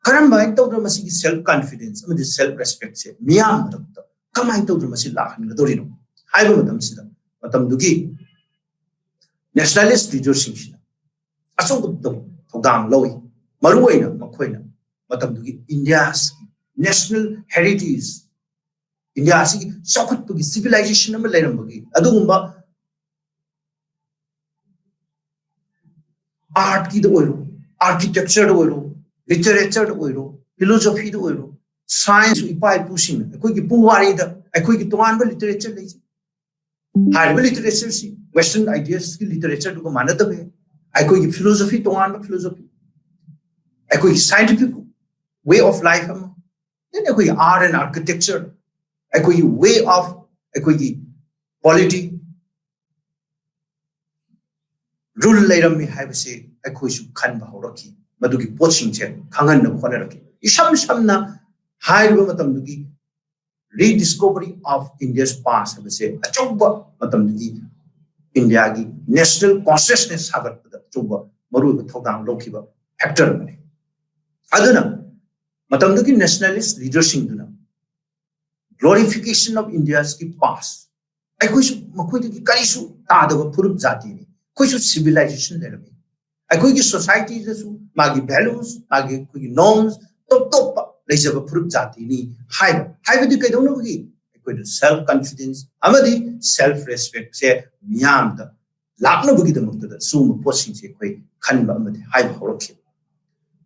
karamba tawdra masigi self confidence and self respect se miyam rakta kamai tawdra masi lahan gadorino haiba matam sida matam dugi nationalist leadership asong thogam loi maruoina makoina matam dugi India's national heritage India si sakut pugi civilization ama leiram bagi adugumba art ki do oiro architecture do oiro literature do oiro philosophy do oiro science ipai pushing ekoi ki puwari da ekoi ki toman ba literature lei high literature si Western ideas ki literature do manada be ekoi ki philosophy toman ba philosophy ekoi ki scientific way of life then ekoi art and architecture ekoi way of ekoi polity rule leiram mi haibase ekoi su khan ba horaki madugi poching che khangan na khona raki isam samna haiba matam dugi rediscovery of India's past haibase achobba matam dugi India gi national consciousness sagat da chobba maru thogam lokhiba factor mane aduna matam dugi nationalist leadership duna glorification of India's past. I wish Makuiti Karisu Tadava Purup Zatini, Kushu civilization there. I could society Magi values, Magi norms, top, Lazaba Purup Zatini, high with the Kadonogi, I could self confidence, Amadi, self respect, say, Miamda, Lapna Bugi the Mukta, Sum posting Sekwe, Kanba Amadi, high Horoki.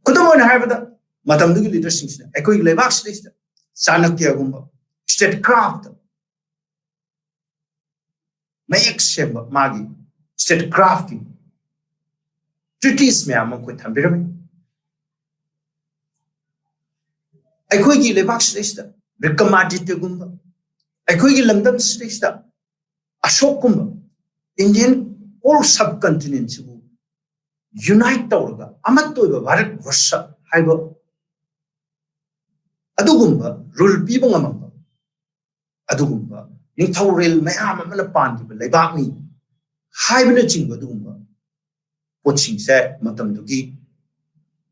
Kudamon have the Matamdu leadership, I could Levax list, Sanakya Gumba, statecraft. Make Shemba Magi, statecrafting. Treaties me among with Tambirami. I could give a box list, recommended to Gumba. I could give London list, Ashokumba, Indian all subcontinents who unite Torga, Amatu, Varak Russia, Hyber Adugumba, rule Bibongamamba Adugumba, Nintauril, Mayamana Pandi, Labami, Hibernaching Badumba. Poaching say Matamdugi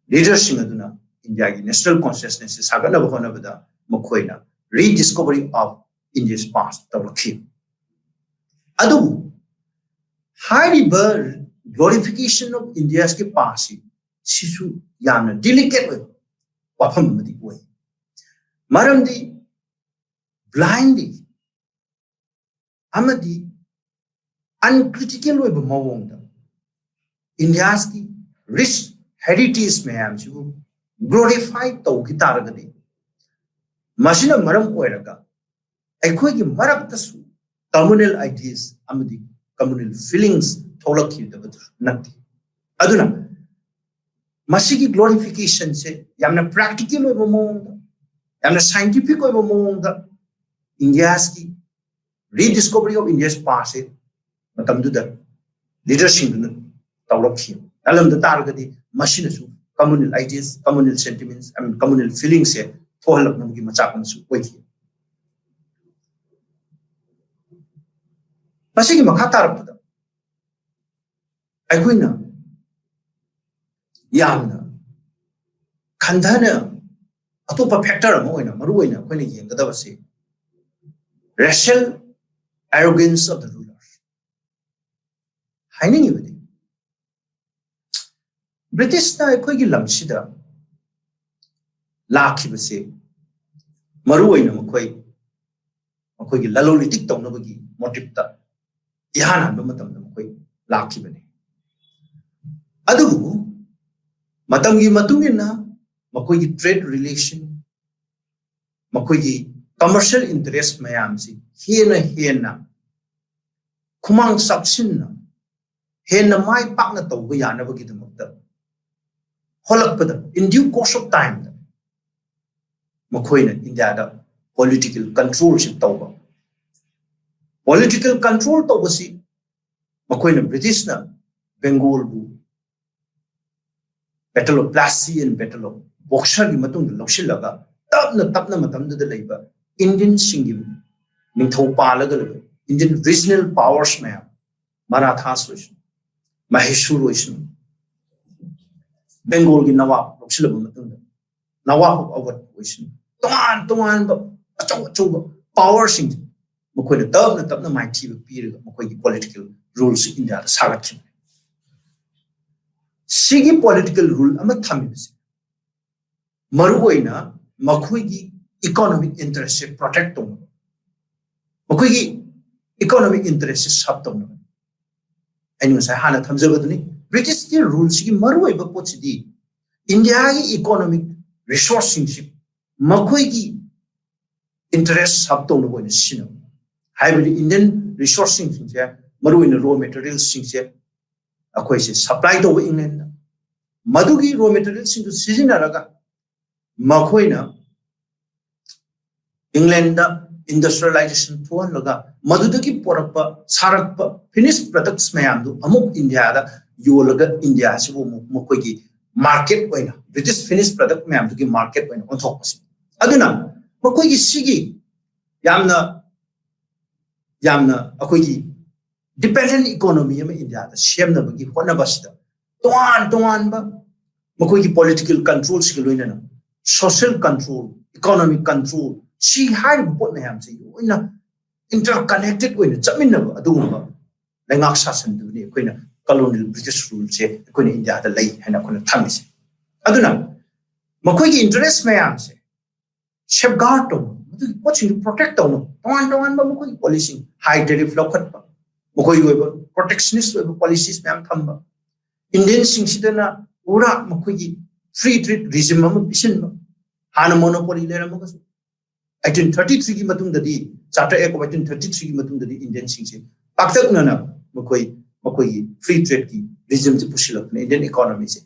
leadership aduna India national consciousness is Sagana Bhavana Makoina rediscovery of India's past Tawaki. Adu highly bird glorification of India's past Sisu Yana delicate way Wapamadi way. Maramdi blindly Amadi uncritical way Mawonda. India's rich heritage mayam chu glorify tawki taragadi machine maram oiraga aikoi gi marak tasu communal ideas amadi communal feelings tholaki dabadu natti aduna masigi glorification se yamna practical oiba mawonda yamna scientific oiba mawonda India's rediscovery of India's past matamduda leadership Tawlaki. Alam the target machine communal ideas, communal sentiments, communal feelings here for help Namgi Machakan su wait. Masigi Makatar Aguina Yamna Kandana Atupa Pector Moina, Maruina, Quinny, and Gadavasi. Racial arrogance of the rulers. Hiding everything. British na aikoigi lamsida lakhibase maruoina makoigi lalolitik tawnabagi motive ta ihan hanba matamda makoi lakhibane adugu matamgi matungina makoigi trade relation makoigi commercial interest mayamsi hena kumang saksinna hena mai pakna tawba yanabagi damakta in due course of time, Makoina India political control ship tauba. Political control taubasi Makoina British na Bengal bu Battle of Plassey and Battle of Boxer Matung the Lokshilaga, Tapna Matam the labor, Indian singing, Nintopalaga, Indian regional powers ma'am, Marathas, Maheshur. Bengal ki Nawab, Nawab of our question. Tuan, power sing. Makoy the term my TV period, Makoy political rules in the Sagat. Sigi political rule, I'm a Tamis. Maruina, Makoy economic interests protect them. Makoy economic interests subtom. And you say, Hana Tamzavaduni. British rules ki marwai ba pochdi India economic resourcing makoi ki interest sabto no boina sino hybrid Indian resourcing je marwai na raw materials sing je akoi se supply to England madugi raw materials sing to season raga makoi na England industrialization phone laga madudagi porapa sarakpa finished products mayamdu amuk India da Yolaga India Mukogi market when British finished product ma'am to give market when on top of Aduna Mukogi Sigi Yamna Akogi dependent economy in India, the Shem Nabagi, Honabasta, Toan Mukogi political control, social control, economic control, सी हाई पोट मैम से interconnected चमीनब लेंगाक शासन colonial British rule से India थमीसे मखोई इंटरेस्ट मैम से सेफगार्ड तौर पोट प्रोटेक्ट तौर तोान तोान मखोई पॉलिसी हाई टेरिफ लौखट मखोई प्रोटेक्शनिस्ट पॉलिसीज मैम थम इंडियन पूरा मखोई फ्री ट्रेड रिजिम पिछन हाँ मोनोपोली लेरम 1833 की मतुंगददी चार्टर एक्ट ऑफ 1833 की मतुंगददी इंडियन सिंह पाक्तकना मखोई मखोई फ्री ट्रेड की रिजिम से पुशिलकने इंडियन इकोनॉमी से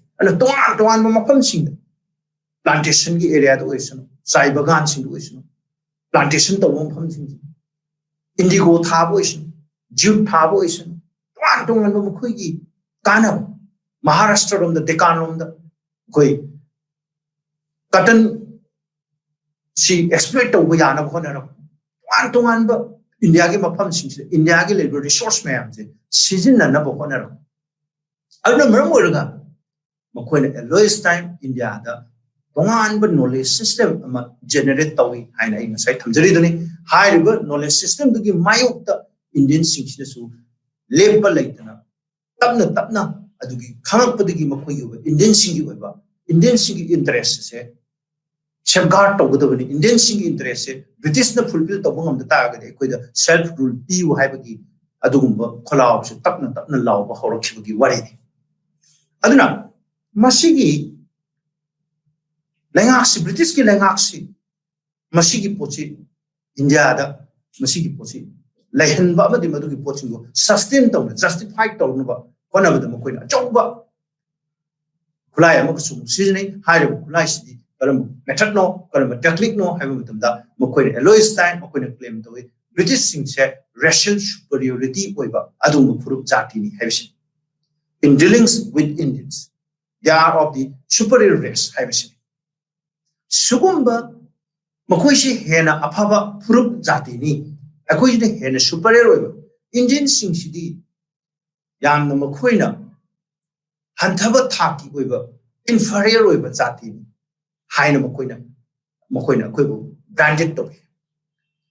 तोान तोान मफम सिंह प्लांटेशन की एरिया तो ओइसनो चाय बागान सिंह ओइसनो प्लांटेशन तो मफम सिंह इंडिगो थाबो ओइसनो ज्यूट थाबो ओइसनो तोान तोान मखोई की कानब महाराष्ट्र रोम द डेकान रोम द कोई कटन सी एक्सप्लोइट तौब यानब होनर तोान तोान इंडिया के मफम सिंह इंडिया के लेबर रिसोर्स मैम से सिजिननब होनर अदुना मरम ओइरगा मखोइना एलोइस टाइम इंडिया दा तोान नॉलेज सिस्टम जेनरेट तौई हाइना इ ngasai thamjari हाइरिबा नॉलेज सिस्टम दुगी मायोक इंडियन सिंह लेप लेतना तपना तपना अदुगी खंगपदगी मखोई इंडियन सिंह इंटरेस्ट से सेफगार्ड तौगदबनी इंडियन सिंह इंटरेस्ट से ब्रिटिश न फुलफिल तौब ngam तागदे कोइदा सेल्फ रूल पिउ हाइबगी अदुगुंबा खोलाव से तपना तपना लाव हौरखिबगी वारेनि अदुना मसिगी लेंगाक्सी ब्रिटिश की लेंगाक्सी मसिगी पोची इंडिया दा मसिगी पोची लेहनबा मदि मदुगी पोचिंगो सस्टेन तौना जस्टिफाइड तौनबा कोनबदा मखोइना चौबा खुलाय अमकसु सिजनै हाइरब खुलाय सिदि करम मेथड नो करम टेक्निक नो हाइबा मतमदा मखोइना एलोइस टाइम मखोइना क्लेम तौइ ब्रिटिश सिंह से रेशियल सुपीरियरिटी ओइबा अदुम फुरुप जातिनि हाइबसि in dealings with Indians they are of the superior race हाइबसि सुगुम्बा मखोइसे हेना अफाबा फुरुप जातिनि अखोइने हेना सुपीरियर ओइबा इंडियन सिंह सिदि यामना मखोइना हंथब थाकी ओइबा इनफीरियर ओइबा जातिनि हाइना मखोइना अखोइबो ब्रांडेड तो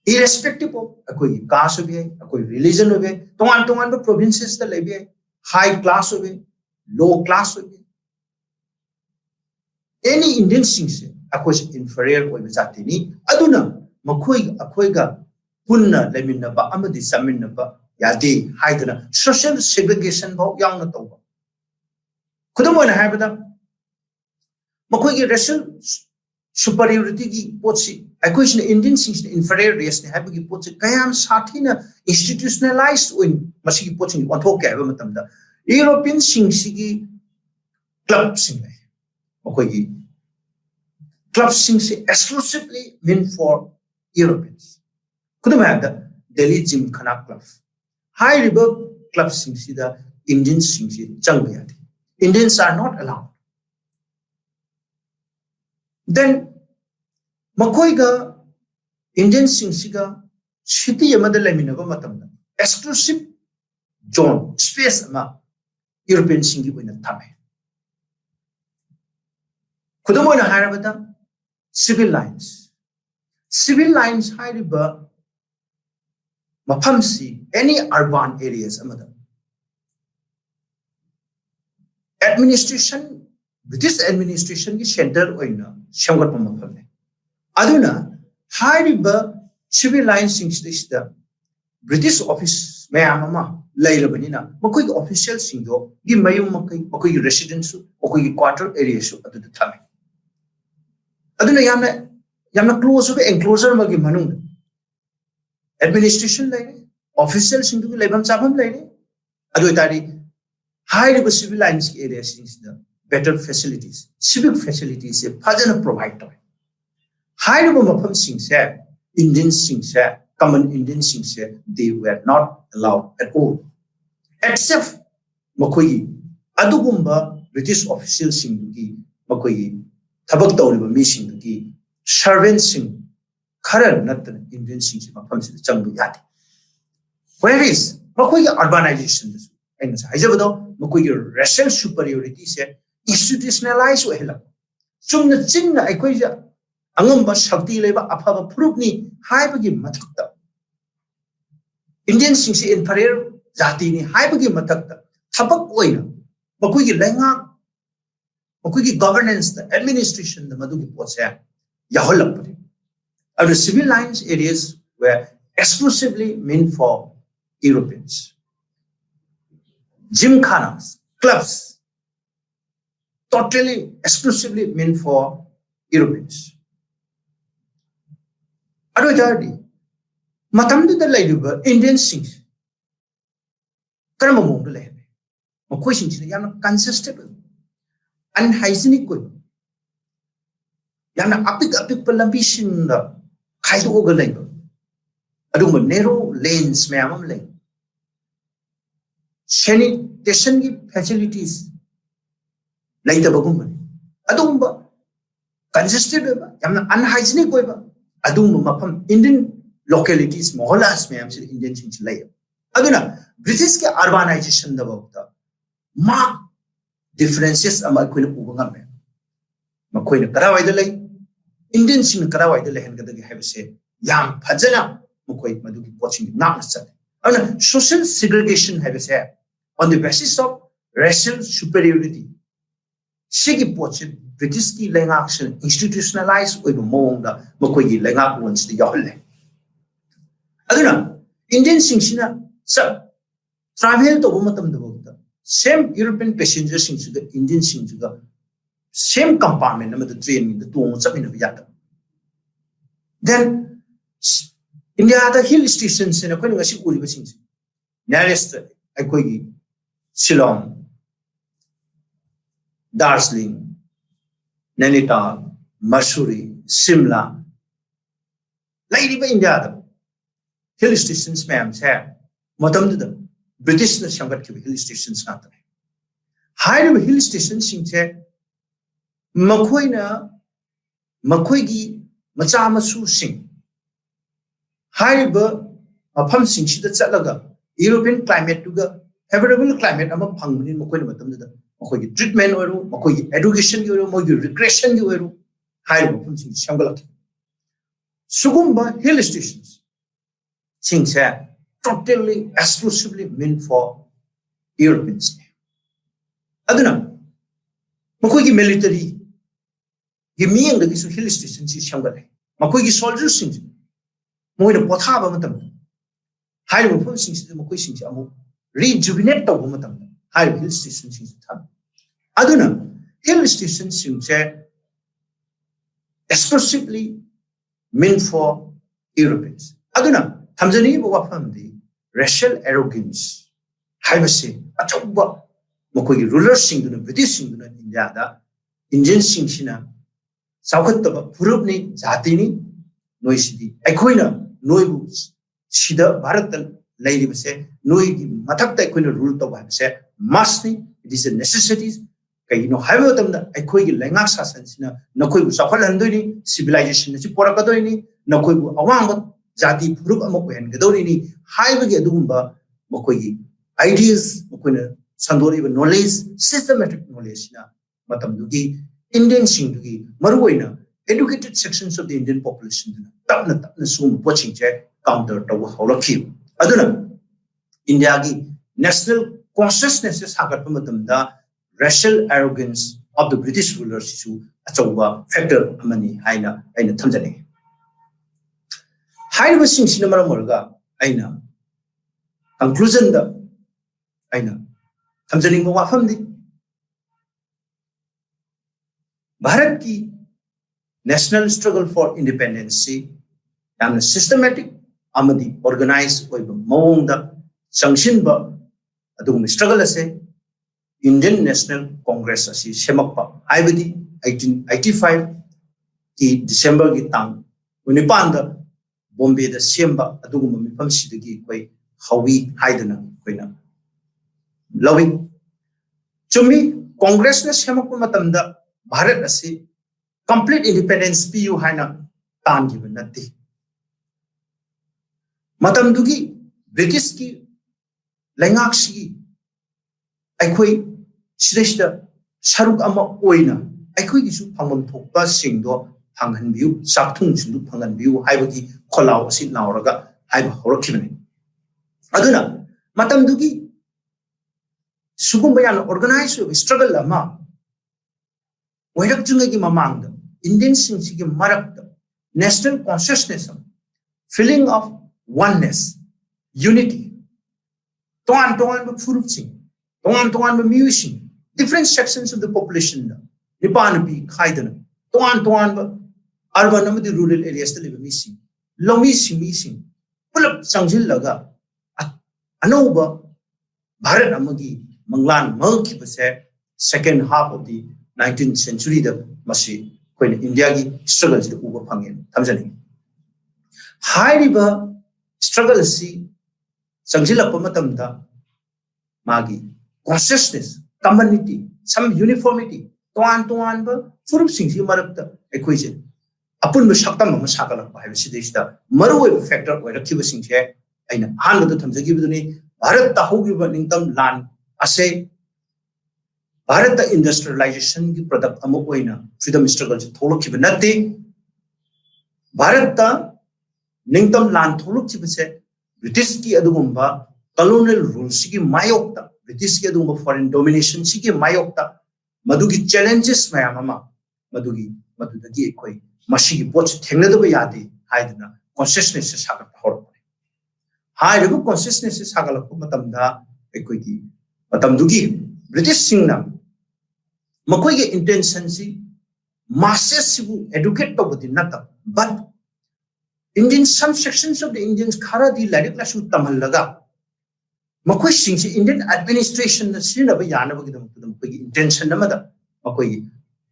irrespective of अखोइ कास्ट ओबे अखोइ रिलीजन ओबे तोंगान तोंगान बो प्रोविंसेस ता लेबे हाई क्लास ओबे लो क्लास ओबे एनी इंडियन सिंह से अखोइ इनफीरियर ओइबा जातिनि अदुना मखोइ अखोइगा पुन्ना लेमिनबा अमदि समिनबा यादे हाइदना सोशल सेग्रीगेशन भाव यावना तौबा खुदम ओइना हाइबदा मखोइगी रेशियल सुपीरियरिटी की पोची अखोइसिना इंडियन सिंह इनफीरियर रेस ने हाइबगी पोची कयाम साथीना इंस्टीट्यूशनलाइज ओइन मसिगी पोची ओंथोके हाइबा मतमदा यूरोपियन सिंह सिगी क्लब सिंह है मखोइगी क्लब सिंह से एक्सक्लूसिवली meant for Europeans खुदम हाइबदा दिल्ली जिम खाना क्लब हाई रिवर क्लब सिंह सिदा इंडियन सिंह से चंग यादे Indians are not allowed. Then मखोइगा इंडियन सिंह सिटी लेमिनबा मतमदा एक्सक्लूसिव जोन स्पेस यूरोपियन सिंह थमे खुदम हाइरबदा सिविल लाइन्स हाइरिबा मफमसी any urban areas administration British administration की सेंटर ओइना सेमगत मफमने अदुना हाइरिबा सिविल लाइन सिंगसिदा ब्रिटिश ऑफिस मैम लेरबनिना मखोइ ऑफिशियल सिंगदो गी मयुम मखोइ रेसिडेंस मखोइ क्वार्टर एरिया सु अदुदा थमे अदुना यामना क्लोज ओबे एनक्लोजर मगी मनुंग एडमिनिस्ट्रेशन लेरे ऑफिशियल सिंगदो लेबम चाबम लेरे अदु तारी हाइरिबा सिविल लाइन्स की एरिया सिंगसिदा बेटर फैसिलिटीज सिविक फैसिलिटीज से फजन प्रोवाइड तो हाइरिबा मफम सिंग से इंडियन सिंग से कॉमन इंडियन सिंग से they were not allowed at all except मखोइ अदुगुम्बा ब्रिटिश ऑफिशियल सिंगदुगी मखोइ थबक तौलिबा मी सिंगदुगी सर्वेंट सिंग खरर नतन इंडियन सिंग से मफम से चंग यादे where is मखोइ अर्बनाइजेशन एंड हाइजबदो मखोइ रेशियल सुपीरियरिटी से इंस्टीट्यूशनलाइज ओहेला चुमना चिन्ना अखोइ angamba shakti leba afaba phurupni haibagi mathakta Indian singsi inferior jati ni haibagi mathakta thabak oina makuigi lenga makuigi governance the administration the madugi potse yaholapari the civil lines areas were exclusively meant for Europeans. Gymkhanas, clubs, totally exclusively meant for Europeans. Adojadi, matamdu the laiduba Indian sings. Karamamong the lay. Makoi sings yana consistable, unhygienic good. Yana apik palambition the Kaido oga labor. Aduma narrow lanes mayamam lane. Sanitation facilities later bagumani. Adumba congested yamna unhygienic weba. Aduma mapam Indian localities moholas mayam sil Indian things layer. Aduna British ke urbanization the bokta mark differences ama koina ubanga me. Makoina karawai the lay Indian sing karawai the lehen kadagi have say yam pajana mukoi maduki watching not necessarily. Social segregation have say on the basis of racial superiority. Shigi pochit British ki lenga action institutionalized with monga mukoi lenga wants the yolle. Aduna Indian singina sub travel to womatam the book. Same European passengers sing the Indian sing same compartment number the train the two something of yata. Then India the hill stations in a kind of a sings. Nearest Akogi, Shillong, Darjeeling, Nainital, Mussoorie, Simla. Lady by India hill stations ma'am say Madam to the British hill stations not. High hill stations sing say Makoina Makoigi Machamasu sing. High Mapam sing she the Salaga, European climate to the favorable climate among Panguni Mokoina Matam the Mokogi treatment or Mokogi education euro, Mogi recreation euro, high Mapam sing Shangalaki. Sugumba hill stations sing say totally exclusively meant for Europeans. Aduna Mokogi military. Give me and the hill stations is Shangale. Makogi soldiers sings. Moy the Potaba Matam. High of sings the Mokoi sings amo. Rejuvenate the Womatam. High hill stations sings tam. Aduna hill stations sings exclusively meant for Europeans. Aduna Tamzani Wafam the racial arrogance. High say a choba Mokogi rulers sing to the British sing to India. Indian sing shina. Saukataba Purubni Zatini Noisidi Equina Noibu Shida Baratal Lady say Noi Matakta Equina rule to say Masni, it is a necessity. Kaino have them the Equi Langasa Sensina, Noku Safalanduni, civilization, Porakadoini, Noku Awang, Zati Purub Amoko and Gadorini, Highway Adumba, Mokogi, ideas, Mokuna, Sandori knowledge, systematic knowledge, Matamdugi. Indian Shindugi, Maruina, educated sections of the Indian population, Tapna soon watching check counter to Holaki. Aduna Indiagi national consciousness is Hagapumatam, the racial arrogance of the British rulers to Achoba, factor Amani, Aina, and Tanzania. High was Cinema Morga, Aina. Conclusion the Aina. Tanzania Wafamdi. Bharat ki national struggle for independence and systematic amadi organized by Maung the Sangshin ba adum struggle as Indian National Congress as Shemakpa Ibadi 1885 ki December ki tang Unipanda Bombay the Siemba adum mifam sidagi koi Hawi Haidana koina Loving Chumi Congress na Shemakpa matamda Bharat asi complete independence PU haina tan given nati. Matam dugi British ki lengakshi aikoi shreshta sharuk ama oina aikoi gisu phamam thokpa singdo ꯐꯪꯍꯟꯕꯤꯌꯨ ꯆꯥꯛꯊꯨꯡꯁꯤꯡꯗꯨ ꯐꯪꯍꯟꯕꯤꯌꯨ ꯍꯥꯏꯕꯒꯤ ꯈꯣꯜꯂꯥꯎ ꯑꯁꯤ ꯂꯥꯎꯔꯒ ꯍꯥꯏꯕ ꯍꯧꯔꯛꯈꯤꯕꯅꯤ ꯑꯗꯨꯅ ꯃꯇꯝꯗꯨꯒꯤ ꯁꯨꯒꯨꯝꯕ ꯌꯥꯝꯅ organise ꯑꯣꯏꯕ struggle ꯑꯃ ꯑꯣꯏꯔꯛꯇ꯭ꯔꯤꯉꯩꯒꯤ ꯃꯃꯥꯡꯗ ꯏꯟꯗꯤꯌꯟꯁꯤꯡꯁꯤꯒꯤ ꯃꯔꯛꯇ ꯅꯦꯁꯅꯦꯜ ꯀॉन्शियसनेस ꯑꯃ feeling of oneness unity toan furupsing toan music different sections of the population nipan bi khaidana toan urban amadi rural areas ta liba misi lomi sing pulap changjil laga anoba bharat amagi manglan mangki base second half of the 19th century da masi koina india gi struggle se uba phangen thamjani hairiba struggle si changjilakpa matamda magi consciousness community some uniformity toan ba furup singsi marakta ekhoije apun ba saktam ma sakalakpa haiba sidaista maru oiba factor oirakhiba singse aina hanbada thamjagi biduni bharat ta hogiba ningtam lan ase bharat ta industrialization gi product ama oina freedom struggle se tholokhiba natte bharat ta ningtam lan tholokhiba se British ki adugumba colonial rule sigi mayokta British ki adugumba foreign domination sigi mayokta madugi challenges mayama madudagi ekoi masigi pot thengnadaba yadi haidna consciousness se sagat horpane hairu consciousness se sagalakpa matamda ekoi ki matamdugi British singna makoi ge intention si masses sibu educate tobudi nata but Indian some sections of the Indians khara di larik la su tamhallaga makoi singsi Indian administration na sina ba yana ba gidam makoi intention na mada makoi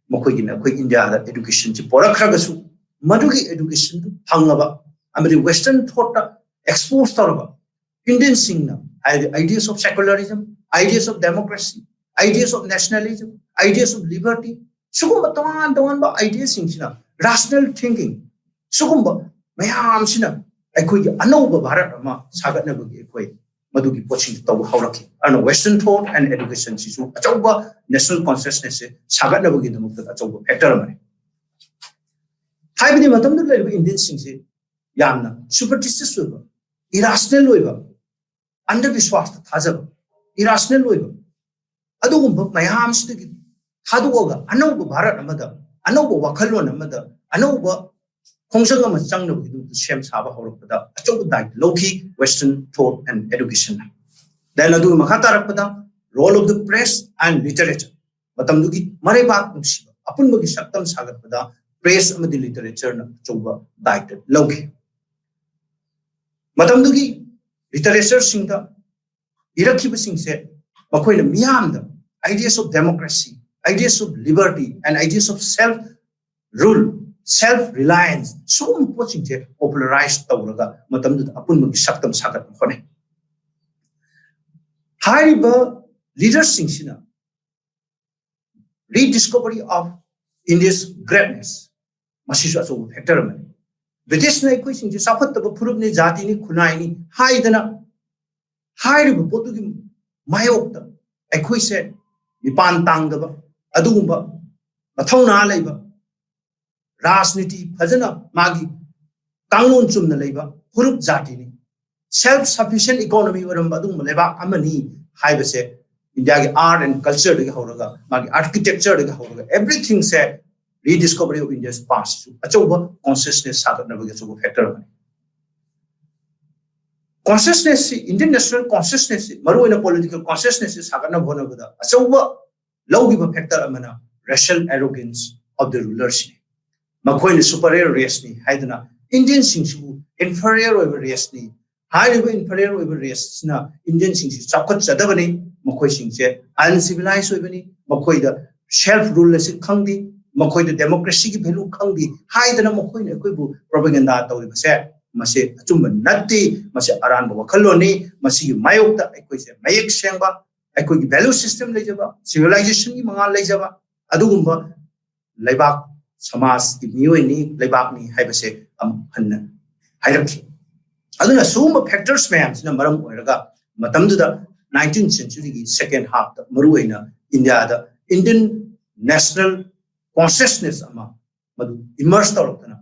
na koi India da education ji porakhra su madugi education tu phangaba amri western thought expose taraba Indian singna ideas of secularism ideas of democracy ideas of nationalism ideas of liberty sugumba tawan ba ideas singsina rational thinking sugumba mayam sina aikoi anauba bharat ama sagatna bagi aikoi madugi poching taw hawraki ana western thought and education sisu achauba national consciousness se sagatna bagi damukta achauba factor amani haibini matam du laiba Indian singse yamna superstitious oiba irrational oiba under vishwas thajaba irrational oiba adugumba mayam sidagi thaduoga anauba bharat amada anauba wakhalon amada anauba Hongsang ama changna bu shem saba horopada achau dai loki western thought and education then adu makata rakpada role of the press and literature matam dugi mare ba nusiba apun bagi saktam sagatpada press amadi literature na chauba dai loki matam dugi literature singda irakhiba singse makoina miyamda ideas of democracy ideas of liberty and ideas of self rule self-reliance so important popularized tawraga matam du apun magi saktam sagat khone haiba leaders singsina rediscovery of India's greatness masisu aso factor man British na koi singje sakhat ba phurup ni jati ni khunai ni haidana haiba potugi mayokta aikoi se nipan tangdaba adugumba mathona leiba राजनीति फजना मागी कानून चुमना लेबा हुरुप जातिनी self sufficient economy वरम बदुम लेबा अमनी हाइबसे इंडिया के आर्ट एंड कल्चर दे होरगा मागी आर्किटेक्चर दे होरगा एवरीथिंग से रीडिस्कवरी ऑफ इंडिया's past अचौबा कॉन्शियसनेस सागतना बगे चौबा फैक्टर बने कॉन्शियसनेस इंडियन नेशनल कॉन्शियसनेस मरुइना पॉलिटिकल कॉन्शियसनेस सागना भोना बदा अचौबा लौगिबा फैक्टर अमना racial arrogance of the rulers Makoin superior race ni haidana Indian singsu inferior over race ni haiba inferior over race na Indian singsu chakot chadabani makoi singse uncivilized oibani makoi da self rule se khangdi makoi da democracy ki value khangdi haidana makoi ne koi bu propaganda tawri base mase achumba natti mase aran ba wakhaloni masi gi mayokta ekoi se mayek sengba ekoi gi value system lejaba civilization gi mangal lejaba adugumba laibak समाज की मियोनी लेबाकनी हाइबसे हन्न हाइरखि अदुना सुम factors में हमसिना मरम ओइरगा मतमदुदा 19th century की second half द मरुइना इंडिया द इंडियन नेशनल कॉन्शियसनेस अमा madu immerse tawrokna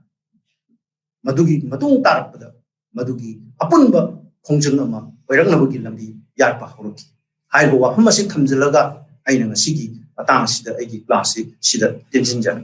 madugi matung tarapda madugi apunba khongjang ama oirangnabugi lambi yarpa horoki haibo wafam asi thamjilaga aina ngasigi atang sida egi class sida tenjin jan